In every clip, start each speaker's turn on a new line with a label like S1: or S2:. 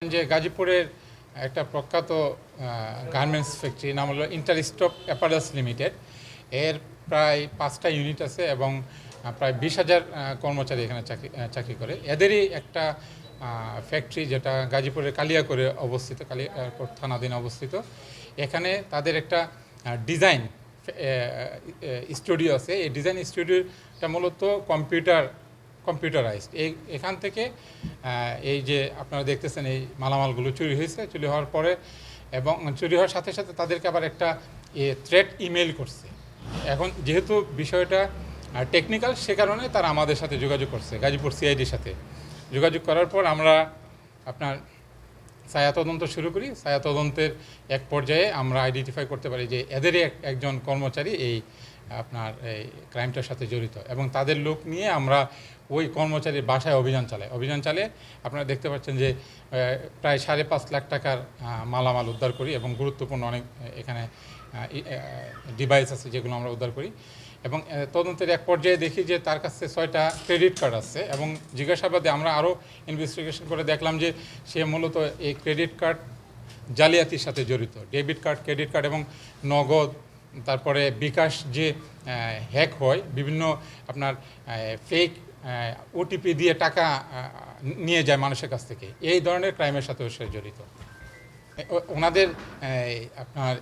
S1: যে গাজীপুরের একটা প্রখ্যাত গার্মেন্টস ফ্যাক্টরি নাম হলো ইন্টারস্টপ অ্যাপারেলস লিমিটেড। এর প্রায় 5টা ইউনিট আছে এবং প্রায় 20,000 কর্মচারী এখানে চাকরি করে। এদেরই একটা ফ্যাক্টরি যেটা গাজীপুরের কালিয়াকৈরে অবস্থিত, কালিয়াকৈর থানাধীনে অবস্থিত। এখানে তাদের একটা ডিজাইন স্টুডিও আছে। এই ডিজাইন স্টুডিওটা মূলত কম্পিউটারাইজড। এখান থেকে এই যে আপনারা দেখতেছেন এই মালামালগুলো চুরি হয়েছে, চুরি হওয়ার পরে এবং চুরি হওয়ার সাথে সাথে তাদেরকে আবার একটা থ্রেট ইমেইল করছে। এখন যেহেতু বিষয়টা টেকনিক্যাল, সে কারণে তারা আমাদের সাথে যোগাযোগ করছে, গাজীপুর সিআইডির সাথে যোগাযোগ করার পর আমরা আপনার ছায়া তদন্ত শুরু করি। ছায়া তদন্তের এক পর্যায়ে আমরা আইডেন্টিফাই করতে পারি যে এদেরই একজন কর্মচারী এই আপনার এই ক্রাইমটার সাথে জড়িত, এবং তাদের লোক নিয়ে আমরা ওই কর্মচারীর বাসায় অভিযান চালিয়ে আপনারা দেখতে পাচ্ছেন যে প্রায় 5.5 লাখ টাকার মালামাল উদ্ধার করি এবং গুরুত্বপূর্ণ অনেক এখানে ডিভাইস আছে যেগুলো আমরা উদ্ধার করি। এবং তদন্তের এক পর্যায়ে দেখি যে তার কাছে 6টা ক্রেডিট কার্ড আছে, এবং জিজ্ঞাসাবাদে আমরা আরও ইনভেস্টিগেশন করে দেখলাম যে সে মূলত এই ক্রেডিট কার্ড জালিয়াতির সাথে জড়িত। ডেবিট কার্ড, ক্রেডিট কার্ড এবং নগদ, তারপরে বিকাশ যে হ্যাক হয়, বিভিন্ন আপনার ফেক ওটিপি দিয়ে টাকা নিয়ে যায় মানুষের কাছ থেকে, এই ধরনের ক্রাইমের সাথেও সে জড়িত। ওনাদের আপনার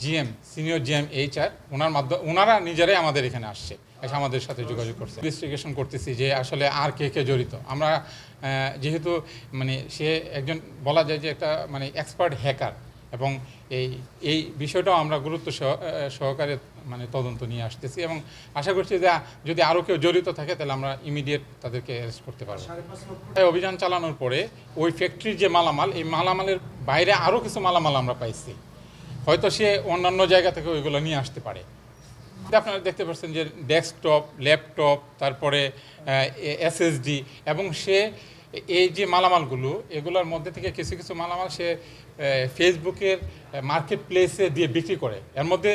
S1: জিএম, সিনিয়র জিএম ওনারা নিজেরাই আমাদের এখানে আসছে, এসে আমাদের সাথে যোগাযোগ করছে। ইনভেস্টিগেশন করতেছি যে আসলে আর কে জড়িত। আমরা যেহেতু মানে সে একজন বলা যায় যে একটা মানে এক্সপার্ট হ্যাকার, এবং এই বিষয়টাও আমরা গুরুত্ব সহকারে মানে তদন্ত নিয়ে আসতেছি, এবং আশা করছি যে যদি আরও কেউ জড়িত থাকে তাহলে আমরা ইমিডিয়েট তাদেরকে অ্যারেস্ট করতে পারবো। অভিযান চালানোর পরে ওই ফ্যাক্টরির যে মালামাল, এই মালামালের বাইরে আরও কিছু মালামাল আমরা পাইছি। হয়তো সে অন্যান্য জায়গা থেকে ওইগুলো নিয়ে আসতে পারে। আপনারা দেখতে পাচ্ছেন যে ডেস্কটপ, ল্যাপটপ, তারপরে এসএসডি, এবং সে এই যে মালামালগুলো, এগুলোর মধ্যে থেকে কিছু মালামাল সে ফেসবুকের মার্কেট প্লেসে দিয়ে বিক্রি করে। এর মধ্যে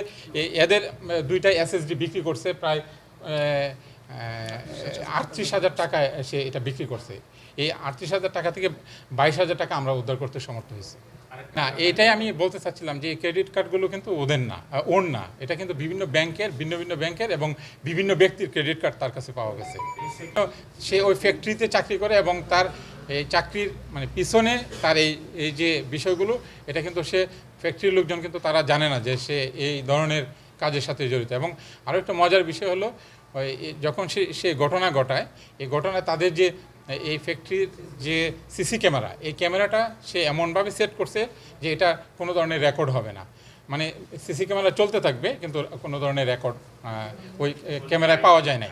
S1: এদের 2টা এসএসডি বিক্রি করছে প্রায় 38,000 টাকায় সে এটা বিক্রি করছে। এই 38,000 টাকা থেকে 22,000 টাকা আমরা উদ্ধার করতে সমর্থ হয়েছি। না, এটাই আমি বলতে চাচ্ছিলাম যে এই ক্রেডিট কার্ডগুলো কিন্তু ওর না, এটা কিন্তু ভিন্ন ভিন্ন ব্যাংকের এবং বিভিন্ন ব্যক্তির ক্রেডিট কার্ড তার কাছে পাওয়া গেছে। সে ওই ফ্যাক্টরিতে চাকরি করে, এবং তার এই চাকরির মানে পিছনে তার এই যে বিষয়গুলো, এটা কিন্তু সে ফ্যাক্টরির লোকজন কিন্তু তারা জানে না যে সে এই ধরনের কাজের সাথে জড়িত। এবং আরও একটা মজার বিষয় হলো, যখন সে ঘটনা ঘটায়, এই ঘটনায় তাদের যে এই ফ্যাক্টরির যে সিসি ক্যামেরা, এই ক্যামেরাটা সে এমনভাবে সেট করছে যে এটা কোনো ধরনের রেকর্ড হবে না। মানে সিসি ক্যামেরা চলতে থাকবে কিন্তু কোনো ধরনের রেকর্ড ওই ক্যামেরায় পাওয়া যায় না।